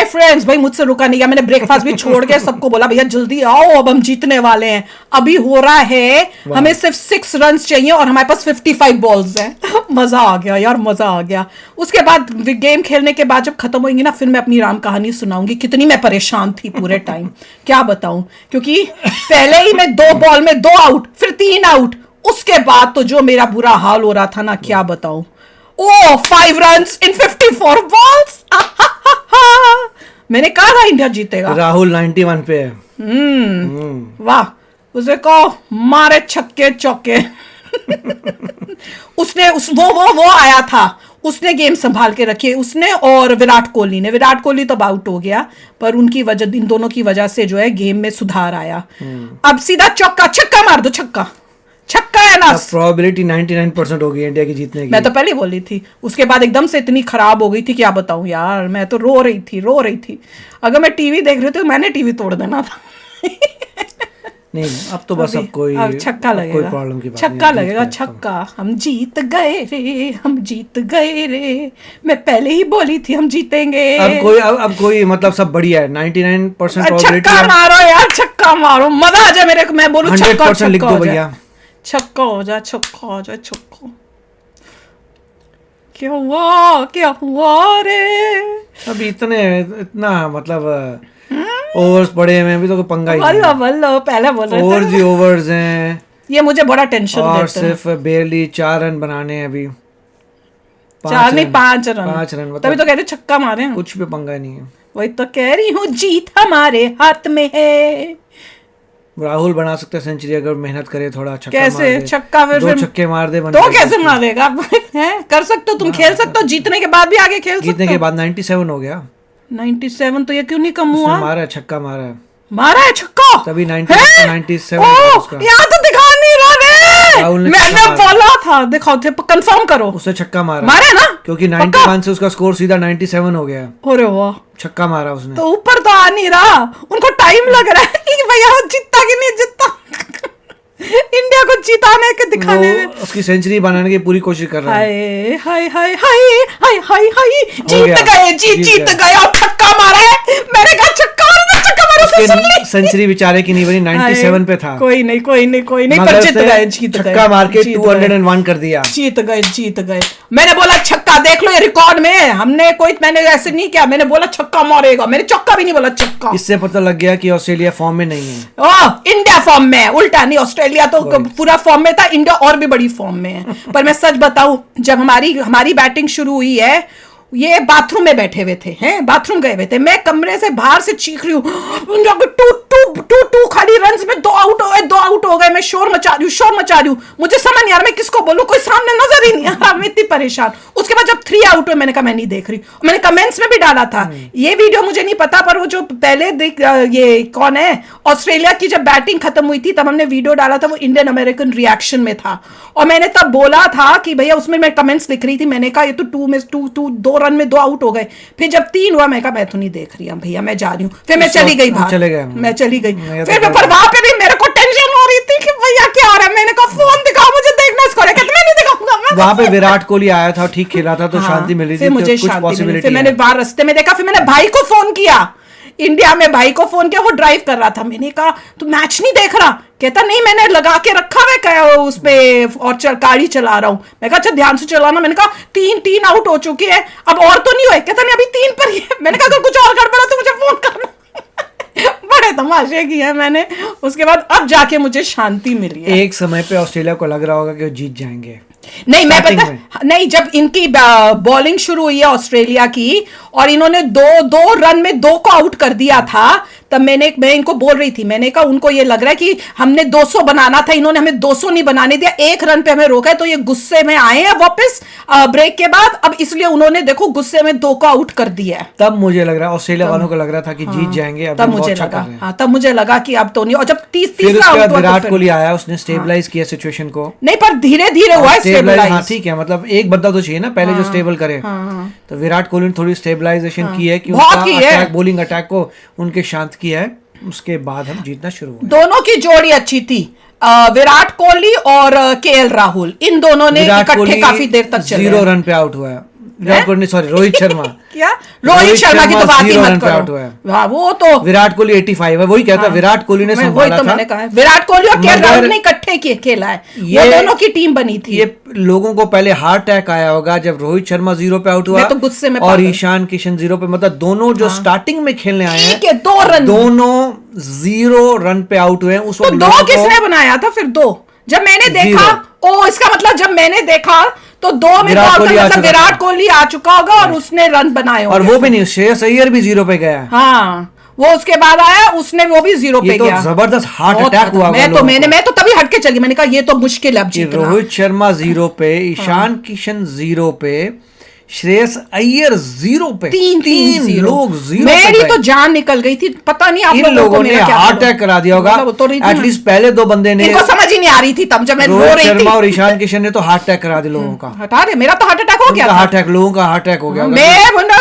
Hi friends, भाई मुझसे रुका नहीं गया, मैंने ब्रेकफास्ट भी छोड़ के सबको बोला भैया जल्दी आओ, अब हम जीतने वाले हैं। अभी हो रहा है, हमें सिर्फ 6 रन चाहिए और हमारे पास 55 बॉल्स हैं। मजा आ गया यार, मजा आ गया। उसके बाद गेम खेलने के बाद जब खत्म होंगी ना, फिर मैं अपनी राम कहानी सुनाऊंगी, कितनी मैं परेशान थी पूरे टाइम, क्या बताऊं। क्योंकि पहले ही मैं 2 बॉल में 2 आउट, फिर 3 आउट, उसके बाद तो जो मेरा बुरा हाल हो रहा था ना, क्या बताऊं। ओ 5 runs in 54 balls। मैंने कहा था इंडिया जीतेगा। राहुल 91 पे है। वाह, उसे कहो मारे छक्के चौके। उसने वो आया था, उसने गेम संभाल के रखी उसने, और विराट कोहली ने। विराट कोहली तो आउट हो गया, पर उनकी वजह, इन दोनों की वजह से जो है गेम में सुधार आया। अब सीधा चौका, छक्का मार दो, छक्का है ना। प्रोबेबिलिटी 99% हो गई इंडिया की जीतने की। मैं तो पहले बोली थी, उसके बाद एकदम से इतनी खराब हो गई थी, क्या बताऊं यार। मैं तो रो रही थी। अगर मैं टीवी देख रही थी तो मैंने टीवी तोड़ देना था। नहीं, अब तो बस अब छक्का लगेगा, कोई प्रॉब्लम की बात छक्का लगेगा, छक्का। हम जीत गए रे, मैं पहले ही बोली थी हम जीतेंगे। अब कोई मतलब सब बढ़िया है। 99% प्रोबेबिलिटी। छक्का मारो यार, छक्का मारो, मजा आ जाए मेरे को। मैं बोलूं 100% लिख दो भैया, छक्का हो जाए, छक्का। क्या हुआ रे। अब इतना मतलब ओवर्स पड़े हुए, अभी तो कोई पंगा ही नहीं। बल्लो पहले बोल रहे थे। ओवर्स ही ओवर्स हैं, ये मुझे बड़ा टेंशन देते हैं। और सिर्फ बेरली 4 रन बनाने हैं अभी। 4 नहीं 5 रन। 5 रन, तभी तो कह रही छक्का मारे हैं। कुछ भी पंगा नहीं है। वही तो कह रही हूँ, जीत हमारे हाथ में है। राहुल बना सकते हैं सेंचुरी अगर मेहनत करे थोड़ा। कैसे छक्का? फिर 2 छक्के मार दे, तो कैसे मारेगा? कर सकते हो तुम, खेल सकते हो, जीतने के बाद भी आगे खेल सकते हो। जीतने के बाद 97 हो गया। 97 तो ये क्यों नहीं कम हुआ? छक्का मारा है छक्का, तभी 97 उसका। यहाँ तो दिखा नहीं रहा रे। मैंने बोला था, दिखाओ थे, कंफर्म करो। उसने छक्का मारा ना, क्योंकि 91 से उसका स्कोर सीधा 97 हो गया। अरे वाह, छक्का मारा उसने। तो ऊपर तो आ नहीं रहा, उनको टाइम लग रहा है कि भैया जीतता कि नहीं जीतता। इंडिया को जिताने के दिखाने में उसकी सेंचुरी बनाने की पूरी कोशिश कर रहा है। हाय जीत गए और छक्का मारा है। मैंने कहा छक्का मारा, सेंचुरी बेचारे की नहीं बनी, 97 पे था। कोई नहीं पर जीत गए। छक्का मार के 201 कर दिया। जीत गए। मैंने बोला छक्का, देख लो ये रिकॉर्ड में, मैंने ऐसे नहीं किया, मैंने बोला छक्का मारेगा, मैंने चौका भी नहीं बोला, छक्का। इससे पता लग गया कि ऑस्ट्रेलिया फॉर्म में नहीं है। इंडिया फॉर्म में है, उल्टा नहीं, ऑस्ट्रेलिया तो पूरा फॉर्म में था, इंडिया और भी बड़ी फॉर्म में है। पर मैं सच बताऊं, जब हमारी बैटिंग शुरू हुई है, ये बाथरूम में बैठे हुए थे, हैं, बाथरूम गए हुए थे, मैं कमरे से बाहर से चीख रही हूँ, टू खाली रन्स में 2 आउट हो गए। मैं शोर मचा रही हूँ, मुझे समझ नहीं आ रहा मैं किसको बोलूं, कोई सामने नजर ही नहीं आ रहा, मैं इतनी परेशान। उसके बाद जब 3 आउट हुए, मैंने कहा मैं नहीं देख रही। मैंने कमेंट्स में भी डाला था, ये वीडियो मुझे नहीं पता, पर वो जो पहले ये कौन है, ऑस्ट्रेलिया की जब बैटिंग खत्म हुई थी, तब हमने वीडियो डाला था, वो इंडियन अमेरिकन रिएक्शन में था, और मैंने तब बोला था कि भैया, उसमें मैं कमेंट्स लिख रही थी, मैंने कहा ये तो 2 रन में 2 आउट हो गए। फिर जब 3 हुआ, मैं कहा मैं तो नहीं देख रही भैया, मैं जा रही हूँ। फिर मैं चली गई बाहर, मैं चली गई। फिर पर वहां पे भी मेरे को टेंशन हो रही थी कि भैया क्या हो रहा है। मैंने कहा फोन दिखाओ, मुझे देखना इसको। मैं नहीं दिखाऊंगा। वहां पे विराट कोहली आया था, ठीक खेला था, तो शांति मिली थी, मुझे कुछ पॉसिबिलिटी। फिर मैंने बाहर रास्ते में देखा, फिर मैंने भाई को फोन किया, इंडिया में भाई को फोन किया, वो ड्राइव कर रहा था। मैंने कहा तू मैच नहीं देख रहा? कहता नहीं, मैंने लगा के रखा है उस पे और गाड़ी चला रहा हूँ। मैं कहा अच्छा ध्यान से चलाना। मैंने कहा 3 आउट हो चुके हैं, अब और तो नहीं हुए? कहता नहीं, अभी 3 पर ही है। मैंने कहा अगर कुछ और गड़बड़ा तो मुझे फोन करना। बड़े तमाशे किए हैं मैंने। उसके बाद अब जाके मुझे शांति मिली है। एक समय पे ऑस्ट्रेलिया को लग रहा होगा कि वो जीत जाएंगे। नहीं, मैं पता नहीं, जब इनकी बॉलिंग शुरू हुई है ऑस्ट्रेलिया की, और इन्होंने 2 रन में 2 को आउट कर दिया था, तब मैं इनको बोल रही थी, मैंने कहा उनको ये लग रहा है कि हमने 200 बनाना था, इन्होंने हमें 200 नहीं बनाने दिया, 1 रन पे हमें रोका है, तो ये गुस्से में आए हैं वापस ब्रेक के बाद। अब इसलिए उन्होंने देखो गुस्से में 2 को आउट कर दिया है। तब मुझे लग रहा है ऑस्ट्रेलिया वालों को लग रहा था कि जीत जाएंगे। तब मुझे लगा, तब मुझे लगा कि अब तो नहीं। और जब 30 विराट कोहली आया, उसने स्टेबलाइज किया सिचुएशन को। नहीं, पर धीरे धीरे हुआ स्टेबलाइज। हाँ ठीक है, मतलब एक बंदा तो चाहिए ना पहले जो स्टेबल करे। तो विराट कोहली ने थोड़ी स्टेबलाइजेशन की है कि उनका बॉलिंग अटैक को उनके शांत किया है। उसके बाद हम जीतना शुरू हुए। दोनों की जोड़ी अच्छी थी, विराट कोहली और केएल राहुल, इन दोनों ने इकट्ठे काफी देर तक चले। 0 रन पे आउट हुआ है। विराट कोहली सॉरी रोहित शर्मा क्या रोहित शर्मा की तो बात ही मत करो। हाँ वो तो विराट कोहली 85 है, वही कहता विराट कोहली ने संभाला था। मैंने कहा विराट कोहली और केएल राहुल ने इकट्ठे खेला है, ये दोनों की टीम बनी थी। ये लोगों को पहले हार्ट अटैक आया होगा जब रोहित शर्मा 0 पे आउट हुआ, तो गुस्से में और ईशान किशन 0 पे, मतलब दोनों जो स्टार्टिंग में खेलने आए हैं 2 रन, दोनों 0 रन पे आउट हुए हैं। उस वक्त 2 किसने बनाया था फिर? 2 जब मैंने देखा, ओ इसका मतलब जब मैंने देखा तो 2 में मतलब विराट कोहली आ चुका होगा और उसने रन बनाए होंगे। और वो भी नहीं, श्रेयस अय्यर भी 0 पे गया। हाँ वो उसके बाद आया, उसने वो भी 0 पे गया। जबरदस्त हार्ट अटैक हुआ। मैं तो तभी हटके चली, मैंने कहा ये तो मुश्किल है अब जीतना। रोहित शर्मा 0 पे, ईशान किशन 0 पे, श्रेयस अय्यर 0 पे, तीन लोग 0 पे। मेरी तो जान निकल गई थी, पता नहीं आप लोगों ने हार्ट अटैक करा दिया होगा। एटलीस्ट पहले 2 बंदे ने, इनको समझ ही नहीं आ रही थी तब जब मैं रो रही थी। शर्मा और ईशान किशन ने तो हार्ट अटैक करा दिया लोगों का। हटा दे, मेरा तो हार्ट अटैक हो गया। हार्ट अटैक, लोगों का हार्ट अटैक हो गया।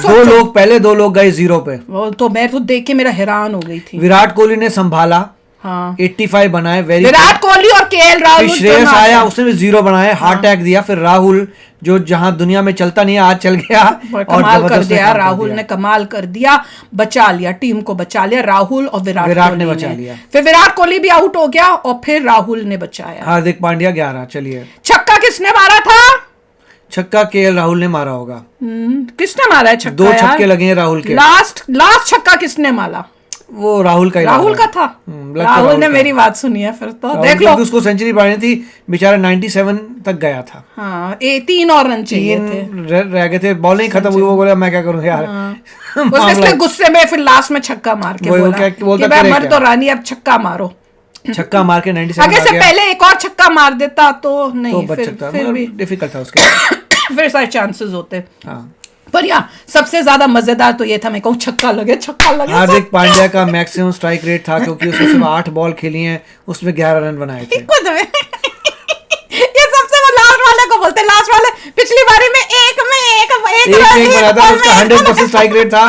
2 लोग पहले 2 लोग गए 0 पे, तो मैं तो देख के मेरा हैरान हो गई थी। विराट कोहली ने संभाला, हाँ 85 बनाए, विराट कोहली और केएल राहुल। श्रेयस आया, उसने भी 0 बनाए, हार्ट अटैक दिया। फिर राहुल जो जहां दुनिया में चलता नहीं है आज चल गया और कमाल कर दिया। राहुल ने कमाल कर दिया, बचा लिया, टीम को बचा लिया। राहुल और विराट ने बचा लिया। फिर विराट कोहली भी आउट हो गया और फिर राहुल ने बचाया। हार्दिक पांड्या 11। चलिए छक्का किसने मारा था? छक्का केएल राहुल ने मारा होगा। किसने मारा है छक्का? 2 छक्के लगे हैं राहुल के। लास्ट छक्का किसने मारा? वो राहुल का था। राहुल ने मेरी बात सुनी है फिर तो देख लो। उसको सेंचुरी पानी थी, बेचारा 97 तक गया था। हाँ 3 और रन चाहिए थे, रह गए थे, बॉल नहीं खत्म हुई। वो बोला मैं क्या करूं यार। उसने गुस्से में फिर लास्ट में छक्का मार के बोला कि मर तो रानी अब छक्का मारो। छक्का मार के 97 आगे से पहले एक और छक्का मार देता तो नहीं, फिर भी डिफिकल्ट था उसके। फिर सारे चांसेस होते। पर यार सबसे ज्यादा मजेदार तो ये था, मैं कहूँ छक्का लगे। हार्दिक पांड्या का मैक्सिमम स्ट्राइक रेट था, क्योंकि उसने सिर्फ 8 बॉल खेली हैं, उसमें 11 रन बनाए थे। ये सबसे वो लास्ट वाले को बोलते, लास्ट वाले पिछली बारी में एक बनाया था, उसका 100% स्ट्राइक रेट था।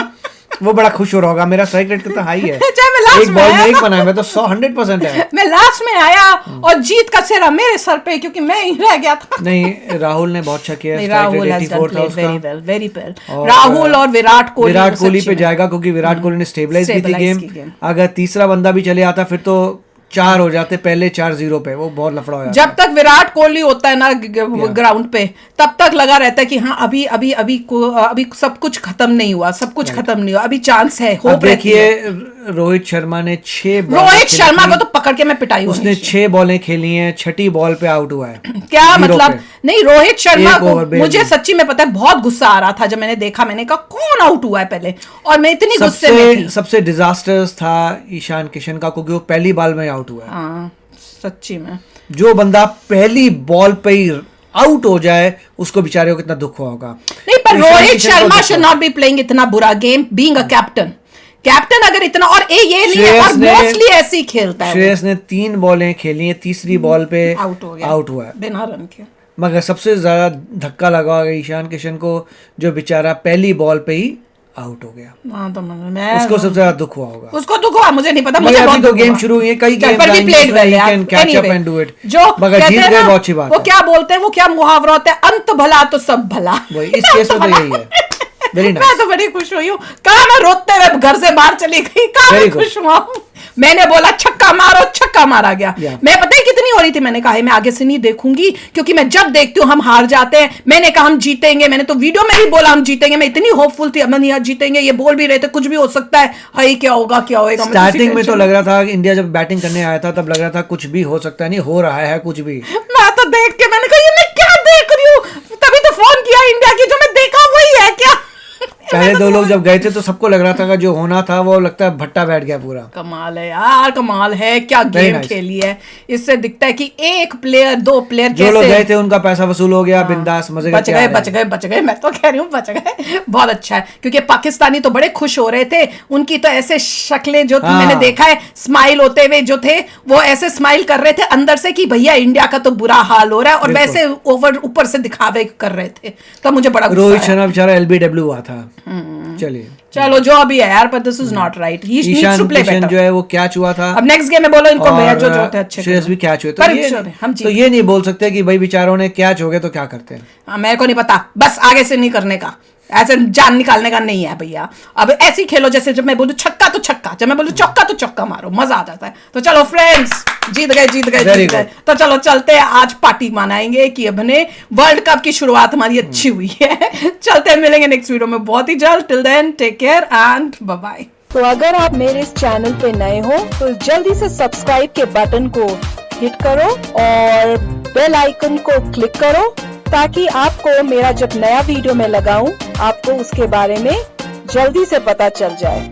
वो बड़ा खुश हो रहा होगा, मेरा स्ट्राइक रेट कितना हाई है। एक बॉल में 1 बनाया, मैं तो 100% है। मैं लास्ट में आया और जीत का सिरा मेरे सर पे, क्योंकि मैं ही रह गया था। नहीं राहुल ने बहुत अच्छा किया। Rahul very well. राहुल और विराट कोहली पे जाएगा, क्योंकि विराट कोहली ने स्टेबलाइज की थी गेम। अगर तीसरा बंदा भी चले आता फिर तो 4 हो जाते, पहले 4-0 पे, वो बहुत लफड़ा हो जाता। जब तक विराट कोहली होता है ना ग्राउंड पे, तब तक लगा रहता है कि हाँ अभी सब कुछ खत्म नहीं हुआ, सब कुछ खत्म नहीं हुआ, अभी चांस है, होप। देखिए रोहित शर्मा ने 6 रोहित शर्मा को तो पकड़ के मैं पिटाई, उसने 6 बॉलें खेली हैं, 6ठी बॉल पे आउट हुआ है। क्या मतलब? नहीं रोहित शर्मा को मुझे सच्ची में पता है बहुत गुस्सा आ रहा था जब मैंने देखा। मैंने कहा कौन आउट हुआ है पहले, और मैं इतनी गुस्से में थी। सबसे डिजास्टर्स था ईशान किशन का, क्योंकि वो पहली बॉल में आउट हुआ है। सच्ची में जो बंदा पहली बॉल पे ही आउट हो जाए उसको बेचारे को कितना दुख हुआ होगा। नहीं पर Rohit Sharma should not be playing इतना बुरा गेम, बीइंग अ कैप्टन अगर इतना, और ये नहीं है, और मोस्टली ऐसे ही खेलता है। श्रेयस ने 3 बॉलें खेली हैं, तीसरी बॉल पे आउट हुआ है बिना रन के। मगर सबसे ज्यादा धक्का लगा ईशान किशन को, जो बेचारा पहली बॉल पे ही आउट हो गया। तो उसको सबसे ज्यादा दुख हुआ होगा। उसको दुख हुआ, मुझे नहीं पता। मुझे अभी तो गेम शुरू हुई है, कई game catch up and do it, मगर जीत गए, बहुत अच्छी बात है। वो क्या बोलते हैं, वो क्या मुहावरा होता है, अंत भला तो सब भला। इस केस में तो यही है। मैं तो बड़ी खुश हुई हूँ। कहा मैं रोते हुए घर से बाहर चली गई, कहा मैं खुश हुआ हूँ। मैंने बोला छक्का मारो, छक्का मारा गया। मैं पता है कितनी हो रही थी, मैंने कहा मैं आगे से नहीं देखूंगी, क्योंकि मैं जब देखती हूँ हम हार जाते हैं। मैंने कहा हम जीतेंगे, मैंने तो वीडियो में भी बोला हम जीतेंगे। मैं इतनी होपफुल थी, अमन यार जीतेंगे, ये बोल भी रहे थे कुछ भी हो सकता है, हाई क्या होगा क्या होगा। स्टार्टिंग में तो लग रहा था इंडिया जब बैटिंग करने आया था तब लग रहा था कुछ भी हो सकता है, नहीं हो रहा है कुछ भी। मैं तो देख के मैंने कहा ये मैं क्या देख रही हूँ, तभी तो फोन किया इंडिया की, जो मैं देखा वही है क्या। पहले 2 लोग जब गए थे तो सबको लग रहा था कि जो होना था वो लगता है भट्टा बैठ गया पूरा। कमाल है यार, कमाल है, क्या गेम खेली है। इससे दिखता है कि 1 प्लेयर 2 प्लेयर जो लोग गए थे उनका पैसा वसूल हो गया, बिंदास मजे बच गए। मैं तो कह रही हूँ बच गए। बहुत अच्छा है, क्योंकि पाकिस्तानी तो बड़े खुश हो रहे थे। उनकी तो ऐसे शक्लें जो मैंने देखा है, स्माइल होते हुए जो थे, वो ऐसे स्माइल कर रहे थे अंदर से कि भैया इंडिया का तो बुरा हाल हो रहा है, और वैसे ऊपर से दिखावे कर रहे थे। तो मुझे बड़ा रोहित शर्मा बेचारा LBW हुआ था। चलिए चलो जो अभी है यार, पर this is not right, he needs to play better. जो है वो कैच हुआ था, अब नेक्स्ट गेम में बोलो इनको भैया जो होते हैं अच्छे, श्रेयस भी कैच हुए, तो ये नहीं बोल सकते कि भाई बेचारों ने कैच हो गए तो क्या करते हैं। मेरे को नहीं पता, बस आगे से नहीं करने का, ऐसे जान निकालने का नहीं है भैया। अब ऐसे ही खेलो जैसे जब मैं बोलूं छक्का तो छक्का, जब मैं बोलूं चौका तो चौका मारो, मजा आ जाता है। तो चलो फ्रेंड्स, जीत गए। तो चलो चलते हैं, आज पार्टी मनाएंगे कि अपने वर्ल्ड कप की शुरुआत हमारी अच्छी हुई है। चलते हैं, मिलेंगे नेक्स्ट वीडियो में बहुत ही जल्द। Till then take care and bye bye. तो अगर आप मेरे इस चैनल पे नए हो तो जल्दी से सब्सक्राइब के बटन को हिट करो और बेल आइकन को क्लिक करो, ताकि आपको मेरा जब नया वीडियो मैं लगाऊं आपको उसके बारे में जल्दी से पता चल जाए।